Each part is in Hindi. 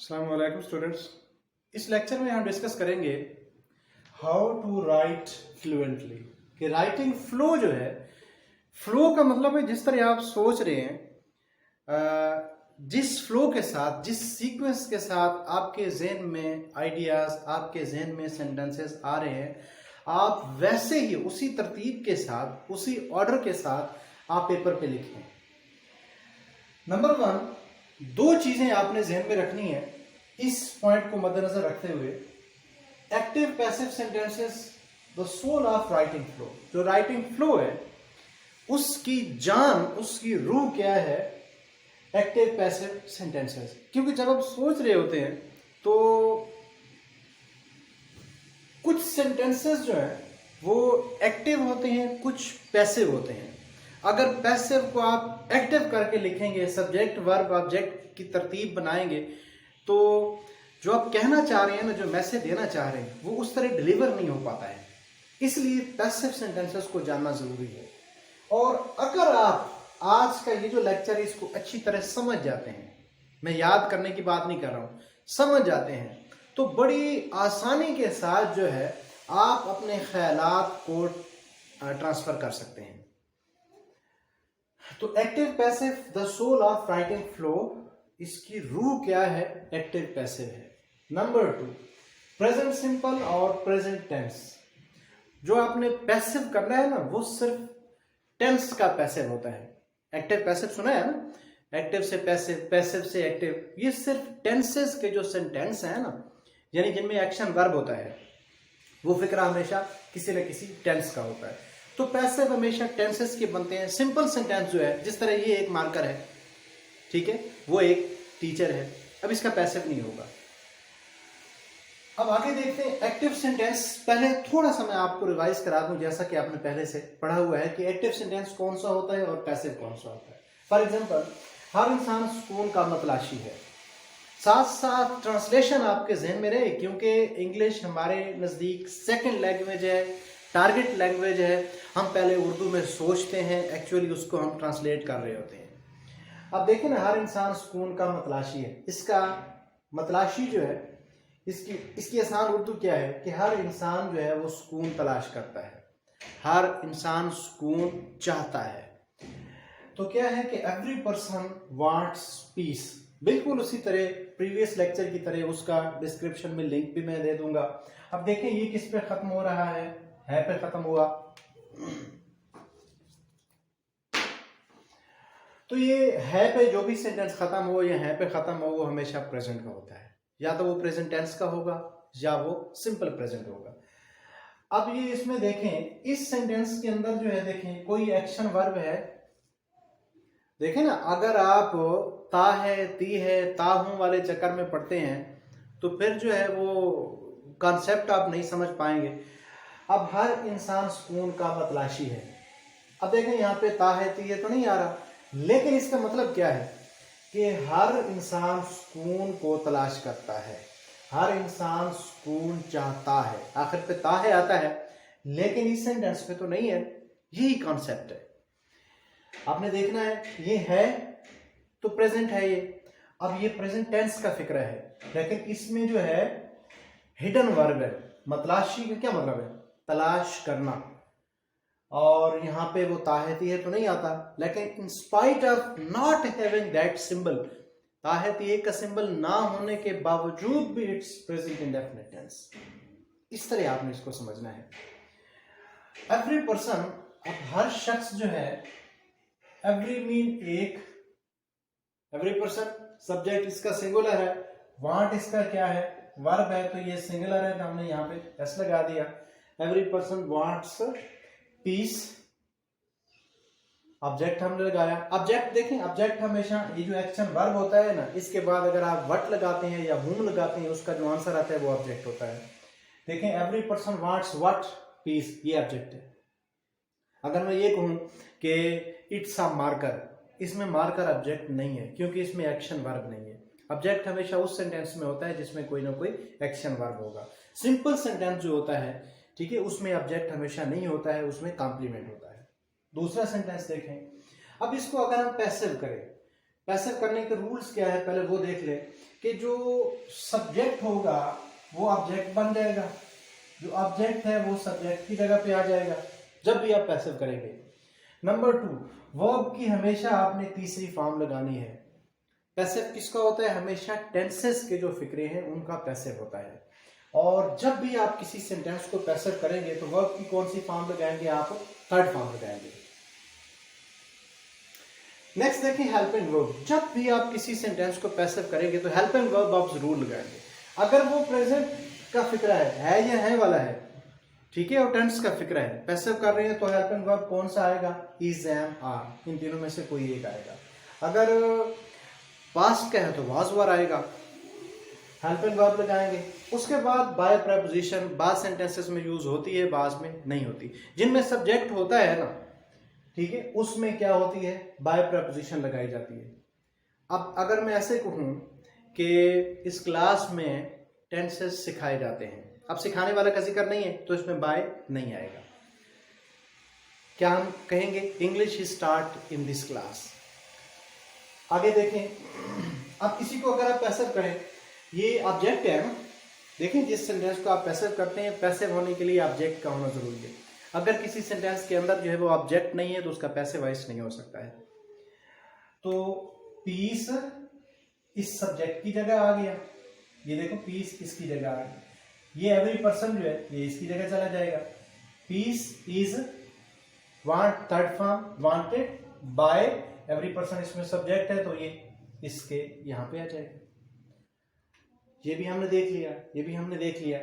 अस्सलाम वालेकुम स्टूडेंट्स। इस लेक्चर में हम डिस्कस करेंगे हाउ टू राइट फ्लुएंटली। कि राइटिंग फ्लो जो है, फ्लो का मतलब है जिस तरह आप सोच रहे हैं, जिस फ्लो के साथ, जिस सीक्वेंस के साथ आपके जहन में आइडियाज, आपके जहन में सेंटेंसेस आ रहे हैं, आप वैसे ही उसी तरतीब के साथ, उसी ऑर्डर के साथ आप पेपर पे लिखें। नंबर 1, दो चीजें आपने जहन में रखनी है इस पॉइंट को मद्देनजर रखते हुए। Active passive sentences the soul of writing flow. जो राइटिंग फ्लो है उसकी जान, उसकी रूह क्या है? Active passive sentences. क्योंकि जब आप सोच रहे होते हैं तो कुछ सेंटेंसेस जो है वो एक्टिव होते हैं, कुछ पैसिव होते हैं। अगर पैसिव को आप एक्टिव करके लिखेंगे, सब्जेक्ट वर्ब ऑब्जेक्ट की तरतीब बनाएंगे, तो जो आप कहना चाह रहे हैं ना, जो मैसेज देना चाह रहे हैं, वो उस तरह डिलीवर नहीं हो पाता है। इसलिए पैसिव सेंटेंसेस को जानना जरूरी है। और अगर आप आज का ये जो लेक्चर है इसको अच्छी तरह समझ जाते हैं, मैं याद करने की बात नहीं कर रहा हूं, समझ जाते हैं, तो बड़ी आसानी के साथ जो है आप अपने ख्यालात को ट्रांसफर कर सकते हैं। तो active passive the soul of writing flow, इसकी रूह क्या है? एक्टिव पैसिव है। नंबर 2, प्रेजेंट सिंपल और प्रेजेंट टेंस। जो आपने पैसिव करना है ना, वो सिर्फ टेंस का पैसिव होता है। एक्टिव पैसिव सुना है ना, एक्टिव से पैसिव, पैसिव से एक्टिव। ये सिर्फ टेंसेस के जो सेंटेंस है ना, यानी जिनमें एक्शन वर्ब होता है, वो फिक्रा हमेशा किसी न किसी टेंस का होता है। तो पैसिव हमेशा टेंसेस के बनते हैं। सिंपल सेंटेंस जो है, जिस तरह ये एक मार्कर है, ठीक है, वो एक टीचर है, अब इसका पैसिव नहीं होगा। अब आगे देखते हैं एक्टिव सेंटेंस। पहले थोड़ा सा मैं आपको रिवाइज करा दूं, जैसा कि आपने पहले से पढ़ा हुआ है कि एक्टिव सेंटेंस कौन सा होता है और पैसिव कौन सा होता है। फॉर एग्जांपल, हर इंसान सुकून का मतलाशी है। साथ साथ ट्रांसलेशन आपके जहन में रहे, क्योंकि इंग्लिश हमारे नज़दीक सेकंड लैंग्वेज है, टारगेट लैंग्वेज है। हम पहले उर्दू में सोचते हैं, एक्चुअली उसको हम ट्रांसलेट कर रहे होते हैं। अब देखिए ना, हर इंसान सुकून का मतलाशी है। इसका मतलाशी जो है, इसकी आसान उर्दू क्या है कि हर इंसान जो है वो सुकून तलाश करता है, हर इंसान सुकून चाहता है। तो क्या है कि एवरी पर्सन वांट्स पीस। बिल्कुल उसी तरह प्रीवियस लेक्चर की तरह उसका डिस्क्रिप्शन में लिंक भी मैं दे दूंगा। अब देखें ये किस पे खत्म हो रहा है पे खत्म हुआ। तो ये है पे जो भी सेंटेंस खत्म हो या है पे खत्म हो, वो हमेशा प्रेजेंट का होता है। या तो वो प्रेजेंट टेंस का होगा या वो सिंपल प्रेजेंट होगा। अब ये इसमें देखें, इस सेंटेंस के अंदर जो है, देखें कोई एक्शन वर्ब है। देखें ना, अगर आप ता है, ती है, ता हूं वाले चक्कर में पढ़ते हैं तो फिर जो है वो कॉन्सेप्ट आप नहीं समझ पाएंगे। अब हर इंसान सुकून का मतलाशी है। अब देखें यहाँ पे ता है, ती है तो नहीं आ रहा, लेकिन इसका मतलब क्या है कि हर इंसान सुकून को तलाश करता है, हर इंसान सुकून चाहता है। आखिर पे ता है आता है, लेकिन इस सेंटेंस पे तो नहीं है। यही कॉन्सेप्ट है, आपने देखना है। ये है तो प्रेजेंट है ये। अब ये प्रेजेंट टेंस का फिक्र है, लेकिन इसमें जो है हिडन वर्ब है। मतलाशी का क्या मतलब है? तलाश करना। और यहाँ पे वो ताहती है तो नहीं आता, लेकिन in spite of not having that symbol, ताहती का सिंबल ना होने के बावजूद भी इट्स प्रेजेंट इंडेफिनिट टेंस। इस तरह आपने इसको समझना है। एवरी पर्सन, अब हर शख्स जो है, एवरी मीन एक, एवरी पर्सन सब्जेक्ट इसका सिंगुलर है, वांट इसका क्या है? वर्ब है, तो ये सिंगुलर है तो हमने यहाँ पे एस लगा दिया। Every person wants peace, object हमने लगाया। ऑब्जेक्ट देखें, ऑब्जेक्ट हमेशा ये जो एक्शन वर्ब होता है ना, इसके बाद अगर आप वट लगाते हैं या हुम लगाते हैं, उसका जो आंसर आता है वो ऑब्जेक्ट होता है। देखें, every person wants what? Peace, ये ऑब्जेक्ट है। अगर मैं ये कहूं कि इट्स अ मार्कर, इसमें मार्कर ऑब्जेक्ट नहीं है, क्योंकि इसमें एक्शन वर्ब नहीं है। ऑब्जेक्ट हमेशा उस सेंटेंस में होता है जिसमें कोई ना कोई एक्शन वर्ब होगा। सिंपल सेंटेंस जो होता है, ठीक है, उसमें ऑब्जेक्ट हमेशा नहीं होता है, उसमें कॉम्प्लीमेंट होता है। दूसरा सेंटेंस देखें। अब इसको अगर हम पैसिव करें, पैसिव करने के रूल्स क्या है, पहले वो देख ले कि जो सब्जेक्ट होगा वो ऑब्जेक्ट बन जाएगा, जो ऑब्जेक्ट है वो सब्जेक्ट की जगह पे आ जाएगा जब भी आप पैसिव करेंगे। नंबर 2, वर्ब की हमेशा आपने तीसरी फॉर्म लगानी है। पैसिव किसका होता है, हमेशा टेंसेस के जो फिक्रे हैं उनका पैसिव होता है। और जब भी आप किसी सेंटेंस को पैसिव करेंगे तो वर्ब की कौन सी फॉर्म लगाएंगे, आप थर्ड फॉर्म लगाएंगे। नेक्स्ट देखिए हेल्पिंग वर्ब। जब भी आप किसी सेंटेंस को पैसिव करेंगे तो हेल्पिंग वर्ब आप जरूर लगाएंगे। अगर वो प्रेजेंट का फिक्रा है या है वाला है, ठीक है, और टेंस का फिक्रा है, पैसिव कर रहे हैं तो हेल्पिंग वर्ब कौन सा आएगा, इज, एम, आर, इन तीनों में से कोई एक आएगा। अगर पास्ट का है तो वाज वर आएगा, हेल्पिंग वर्ब लगाएंगे। उसके बाद बाय प्रेपोजिशन बाद सेंटेंसेस में यूज होती है, बाद में नहीं होती। जिनमें सब्जेक्ट होता है ना, ठीक है, उसमें क्या होती है, बाय प्रेपोजिशन लगाई जाती है। अब अगर मैं ऐसे कहूं कि इस क्लास में टेंसेस सिखाए जाते हैं, अब सिखाने वाला का जिक्र नहीं है तो इसमें बाय नहीं आएगा। क्या हम कहेंगे, English start in this class. आगे देखें, अब किसी को अगर आप पैसिव करें, ये ऑब्जेक्ट है ना, देखें जिस सेंटेंस को आप पैसिव करते हैं, पैसिव होने के लिए ऑब्जेक्ट का होना जरूरी है। अगर किसी सेंटेंस के अंदर जो है वो ऑब्जेक्ट नहीं है तो उसका पैसिव वॉइस नहीं हो सकता है। तो पीस इस सब्जेक्ट की जगह आ गया, ये देखो पीस इसकी जगह आ गया, ये एवरी पर्सन जो है ये इसकी जगह चला जाएगा। Peace is want, third form, wanted by, every person इसमें सब्जेक्ट है तो ये इसके यहां पे आ जाएगा। ये भी हमने देख लिया, ये भी हमने देख लिया।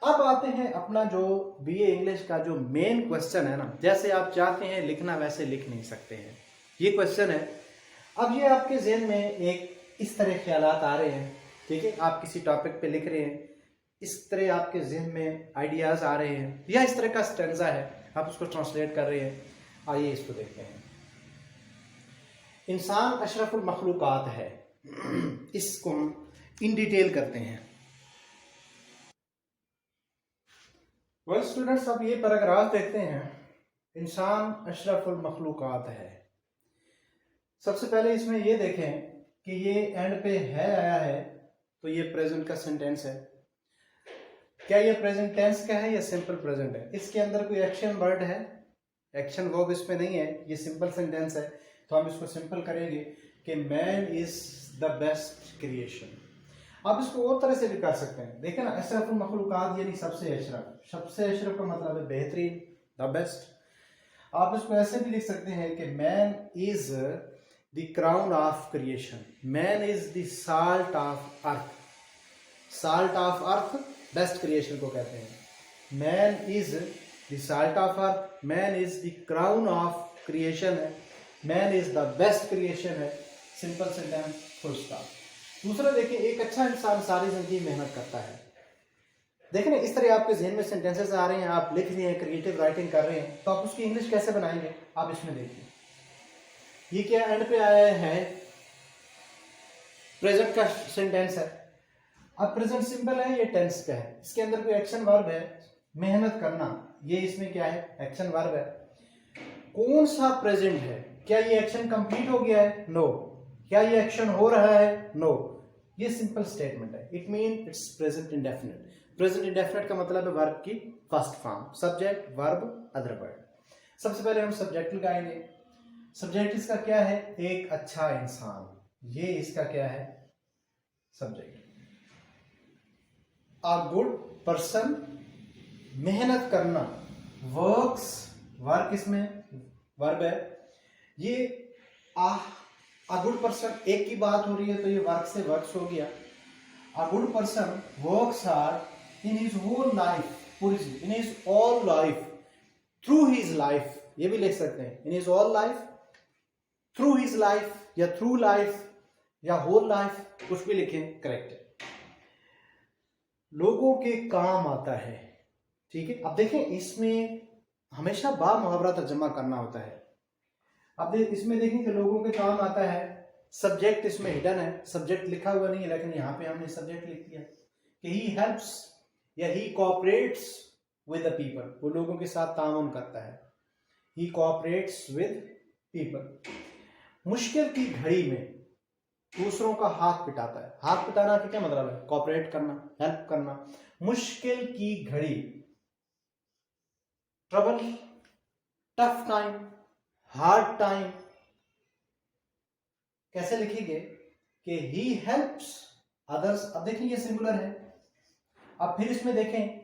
अब आते हैं अपना जो बीए इंग्लिश का जो मेन क्वेश्चन है ना, जैसे आप चाहते हैं लिखना वैसे लिख नहीं सकते हैं, ये क्वेश्चन है। अब ये आपके ज़हन में एक इस तरह ख्यालात आ रहे हैं, ठीक है, आप किसी टॉपिक पे लिख रहे हैं, इस तरह आपके ज़हन में आइडियाज आ रहे हैं, या इस तरह का स्टेंजा है, आप उसको ट्रांसलेट कर रहे हैं। आइए इसको देखते हैं। इंसान अशरफुल मखलूकात है, इसको इन डिटेल करते हैं। वेल स्टूडेंट्स, अब ये पैराग्राफ देखते हैं, इंसान अशरफुल मखलूकात है। सबसे पहले इसमें ये देखें कि ये एंड पे है आया है तो ये प्रेजेंट का सेंटेंस है। क्या ये प्रेजेंट टेंस का है या सिंपल प्रेजेंट है? इसके अंदर कोई एक्शन वर्ड है, एक्शन वर्ब इसमें नहीं है, ये सिंपल सेंटेंस है। तो हम इसको सिंपल करेंगे कि man is the best creation. आप इसको और तरह से भी कर सकते हैं, देखें ना, अशरफुल मखलूकात यानी सबसे अशरफ, सबसे अशरफ का मतलब है बेहतरीन, द बेस्ट। आप इसको ऐसे भी लिख सकते हैं कि man is the crown of creation, man is the salt of earth, salt of earth best creation को कहते हैं। Man is the salt of earth, man is the crown of creation है, man is the best creation है, सिंपल सेंटेंस, फुल स्टॉप। दूसरा देखिए, एक अच्छा इंसान सारी जिंदगी मेहनत करता है। देखें ना, इस तरह आपके जहन में सेंटेंसेस आ रहे हैं, आप लिख रहे हैं, क्रिएटिव राइटिंग कर रहे हैं, तो आप उसकी इंग्लिश कैसे बनाएंगे, आप इसमें देखिए। ये क्या एंड पे आया है, प्रेजेंट का सेंटेंस है। अब प्रेजेंट सिंपल है, ये टेंस का है, इसके अंदर कोई एक्शन वर्ब है, मेहनत करना, ये इसमें क्या है, एक्शन वर्ब है। कौन सा प्रेजेंट है, क्या ये एक्शन कंप्लीट हो गया है, नो। क्या ये एक्शन हो रहा है, नो। ये सिंपल स्टेटमेंट है, it mean it's present indefinite. Present indefinite का मतलब है वर्ब की first form, subject, verb, other word. सबसे पहले हम सब्जेक्ट लगाएंगे। सब्जेक्ट इसका क्या है, एक अच्छा इंसान, ये इसका क्या है, सब्जेक्ट। अ गुड पर्सन, मेहनत करना, वर्क्स, वर्क इसमें वर्ब है। ये अ गुड पर्सन, एक की बात हो रही है तो ये वर्क से वर्क्स हो गया। A good person works hard in his whole life, पूरी in his all life, through his life, ये भी लिख सकते हैं, in his all life, through his life, या थ्रू लाइफ, या होल लाइफ, कुछ भी लिखें, करेक्ट है। लोगों के काम आता है, ठीक है। अब देखें, इसमें हमेशा बा मुहावरा तर्जमा करना होता है। अब इसमें देखें कि लोगों के काम आता है, सब्जेक्ट इसमें हिडन है, सब्जेक्ट लिखा हुआ नहीं है, लेकिन यहां पे हमने सब्जेक्ट लिख दिया कि ही हेल्प्स या ही कोऑपरेट्स विद द पीपल, वो लोगों के साथ ताउन करता है, ही कोऑपरेट्स विद पीपल। मुश्किल की घड़ी में, दूसरों का हाथ पिटाता है। हाथ पिटाना का क्या मतलब है? कोऑपरेट करना, हेल्प करना। मुश्किल की घड़ी, trouble, tough time, hard time. कैसे लिखेंगे कि ही हेल्प्स अदर्स। अब देखिए ये सिंगुलर है। अब फिर इसमें देखें,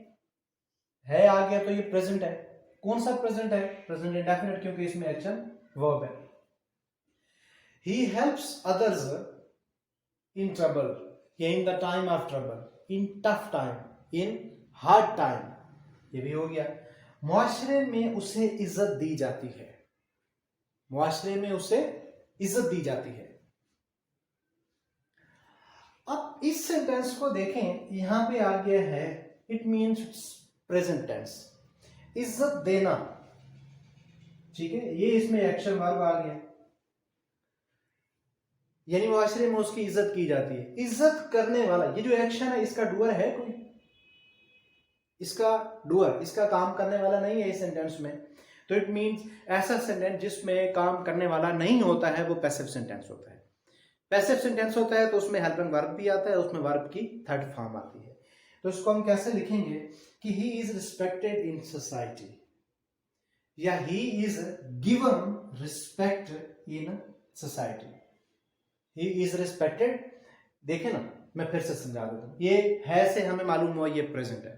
है आ गया तो ये प्रेजेंट है। कौन सा प्रेजेंट है? प्रेजेंट इंडेफिनिट, क्योंकि इसमें एक्शन वर्ब है। He helps others in trouble, या in the time of trouble, in tough time, in hard time. ये भी हो गया। मुआशरे में उसे इज्जत दी जाती है। मुआशरे में उसे इज्जत दी जाती है। अब इस सेंटेंस को देखें, यहां पे आ गया है इट मीन्स प्रेजेंट टेंस, इज्जत देना। ठीक है, ये इसमें एक्शन वर्ब आ गया, यानी मुआशरे में उसकी इज्जत की जाती है। इज्जत करने वाला, ये जो एक्शन है इसका डूअर है कोई? इसका डूअर, इसका काम करने वाला नहीं है इस सेंटेंस में। तो इट मीन्स ऐसा सेंटेंस जिसमें काम करने वाला नहीं होता है वो पैसिव सेंटेंस होता है। पैसिव सेंटेंस होता है तो उसमें हेल्पिंग वर्ब भी आता है, उसमें वर्ब की थर्ड फॉर्म आती है। तो इसको हम कैसे लिखेंगे कि he is respected in society, या he is given respect in society. He is respected, देखे ना, मैं फिर से समझा देता हूं। ये है से हमें मालूम हुआ ये प्रेजेंट है,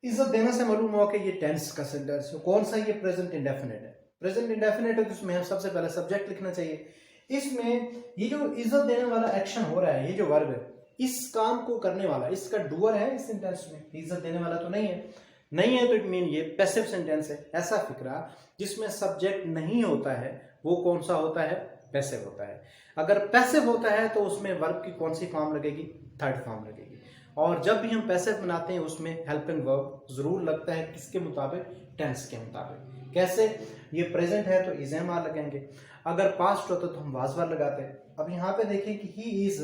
इज्जत देने से मालूम हुआ कि ये टेंस का सेंटेंस है। कौन सा? ये प्रेजेंट इंडेफिनिट है। प्रेजेंट इंडेफिनिट है तो इसमें हम सबसे पहले सब्जेक्ट लिखना चाहिए। इसमें ये जो इज्जत देने वाला एक्शन हो रहा है, ये जो वर्ब है, इस काम को करने वाला, इसका डूअर है इस सेंटेंस में, इज्जत देने वाला तो नहीं है। नहीं है तो इट मीन ये पैसिव सेंटेंस है। ऐसा फिक्रा जिसमें सब्जेक्ट नहीं होता है वो कौन सा होता है? पैसिव होता है। अगर पैसिव होता है तो उसमें वर्ब की कौन सी फॉर्म लगेगी? थर्ड फॉर्म लगेगी। और जब भी हम पैसिव बनाते हैं उसमें हेल्पिंग वर्ब जरूर लगता है, किसके मुताबिक? टेंस के मुताबिक। कैसे? ये प्रेजेंट है तो इज एम आर लगेंगे, अगर पास्ट होता तो हम वाज वर लगाते हैं। अब यहाँ पे देखें कि he is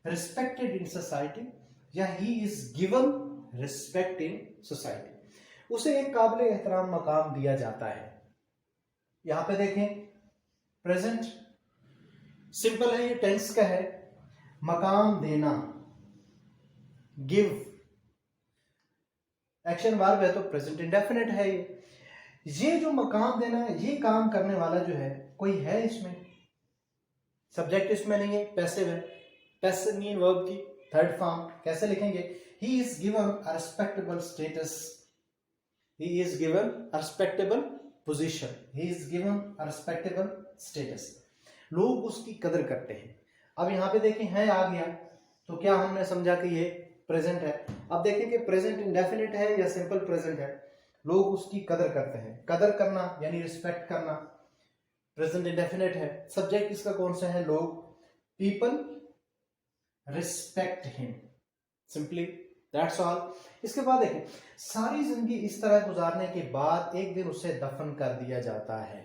respected in society, या he is given respect in society, उसे एक काबिल एहतराम मकाम दिया जाता है। यहां पे देखें प्रेजेंट सिंपल है, ये टेंस का है। मकाम देना, गिव, एक्शन वर्ब है तो प्रेजेंट इंडेफिनिट है। ये जो मकाम देना है, ये काम करने वाला जो है कोई है इसमें? सब्जेक्ट इसमें नहीं है, पैसिव है। पैसिव मीन वर्ब की थर्ड फॉर्म। कैसे लिखेंगे? ही is given a respectable status, he is given a respectable position, he is given a respectable status, लोग उसकी कदर करते हैं। अब यहाँ पे देखें है आ गया तो क्या हमने समझा कि ये प्रेजेंट है। अब देखें कि प्रेजेंट इंडेफिनिट है या सिंपल प्रेजेंट है। लोग उसकी कदर करते हैं, कदर करना यानी रिस्पेक्ट करना, प्रेजेंट इंडेफिनिट है। सब्जेक्ट इसका कौन सा है? लोग, people respect him, simply that's all. इसके बाद देखें, सारी जिंदगी इस तरह गुजारने के बाद एक दिन उसे दफन कर दिया जाता है।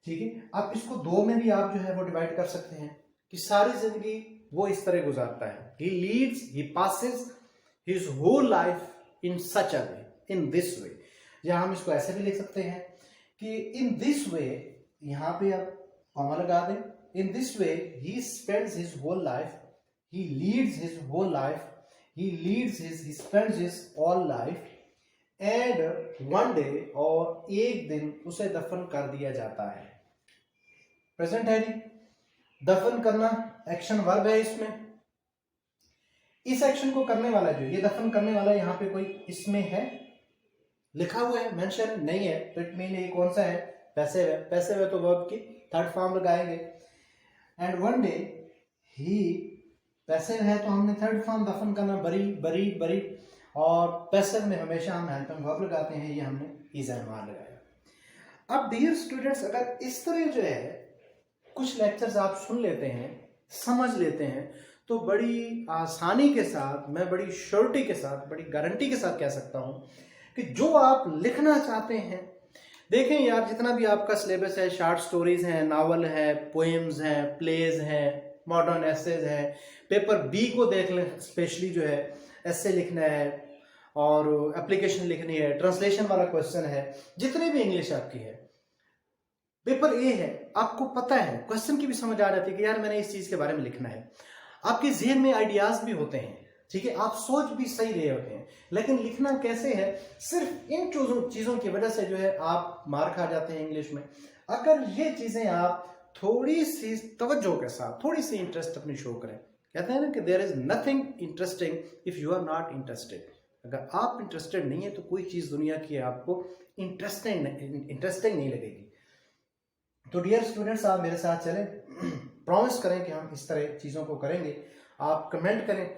ठीक है, आप इसको दो में भी आप जो है वो डिवाइड कर सकते हैं कि सारी जिंदगी वो इस तरह गुजारता है। He leads, he passes his whole life in such a way, in this way. या हम इसको ऐसे भी लिख सकते हैं कि इन दिस वे, यहां पे आप कॉमा लगा दें, in this way he spends his whole life, he leads his whole life, he leads his, he spends his all life, and one day, और एक दिन उसे दफन कर दिया जाता है। प्रेजेंट है जी, दफन करना एक्शन वर्ब है इसमें। इस एक्शन को करने वाला जो ये दफन करने वाला यहाँ पे कोई इसमें है लिखा हुआ है, मेंशन नहीं है, तो इट मीन ये कौन सा है? पैसिव है। पैसिव है तो वर्ब की थर्ड फॉर्म लगाएंगे। And one day he, passive है तो हमने थर्ड फॉर्म दफन करना, बरी बरी बरी, और पैसिव में हमेशा हम हेल्पिंग वर्ब लगाते हैं, ये हमने इज एंड आर लगाया। अब डियर स्टूडेंट्स, अगर इस तरह जो है कुछ लेक्चर्स आप सुन लेते हैं, समझ लेते हैं, तो बड़ी आसानी के साथ, मैं बड़ी श्योरिटी के साथ, बड़ी गारंटी के साथ कह सकता हूं कि जो आप लिखना चाहते हैं, देखें यार जितना भी आपका सिलेबस है, शॉर्ट स्टोरीज हैं, नावल है, पोएम्स हैं, प्लेज हैं, मॉडर्न एसेज है, पेपर बी को देख लें, स्पेशली जो है एसे लिखना है और एप्लीकेशन लिखनी है, ट्रांसलेशन वाला क्वेश्चन है, जितनी भी इंग्लिश आपकी है, पेपर ए है, आपको पता है, क्वेश्चन की भी समझ आ जाती है कि यार मैंने इस चीज के बारे में लिखना है, आपके जेहन में आइडियाज भी होते हैं, ठीक है, आप सोच भी सही रहे होते हैं, लेकिन लिखना कैसे है, सिर्फ इन चीजों की वजह से जो है आप मार खा जाते हैं इंग्लिश में। अगर ये चीजें आप थोड़ी सी तवज्जो के साथ, थोड़ी सी इंटरेस्ट अपनी शो करें, कहते हैं ना कि there is nothing interesting if you are not interested. अगर आप इंटरेस्टेड नहीं है तो कोई चीज दुनिया की आपको इंटरेस्टिंग नहीं लगेगी। तो डियर स्टूडेंट्स, आप मेरे साथ चलें, प्रॉमिस करें कि हम इस तरह चीज़ों को करेंगे। आप कमेंट करें,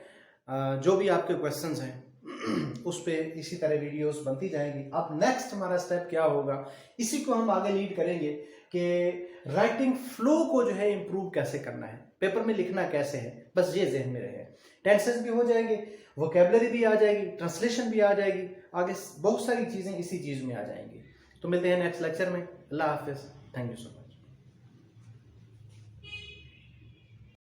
जो भी आपके क्वेश्चंस हैं उस पे इसी तरह वीडियोस बनती जाएंगी। अब नेक्स्ट हमारा स्टेप क्या होगा, इसी को हम आगे लीड करेंगे कि राइटिंग फ्लो को जो है इम्प्रूव कैसे करना है, पेपर में लिखना कैसे है, बस ये जहन में रहे। टेंसेस भी हो जाएंगे, वोकेबलरी भी आ जाएगी, ट्रांसलेशन भी आ जाएगी, आगे बहुत सारी चीज़ें इसी चीज़ में आ जाएंगी। तो मिलते हैं नेक्स्ट लेक्चर में। अल्लाह हाफिज़। Thank you so much.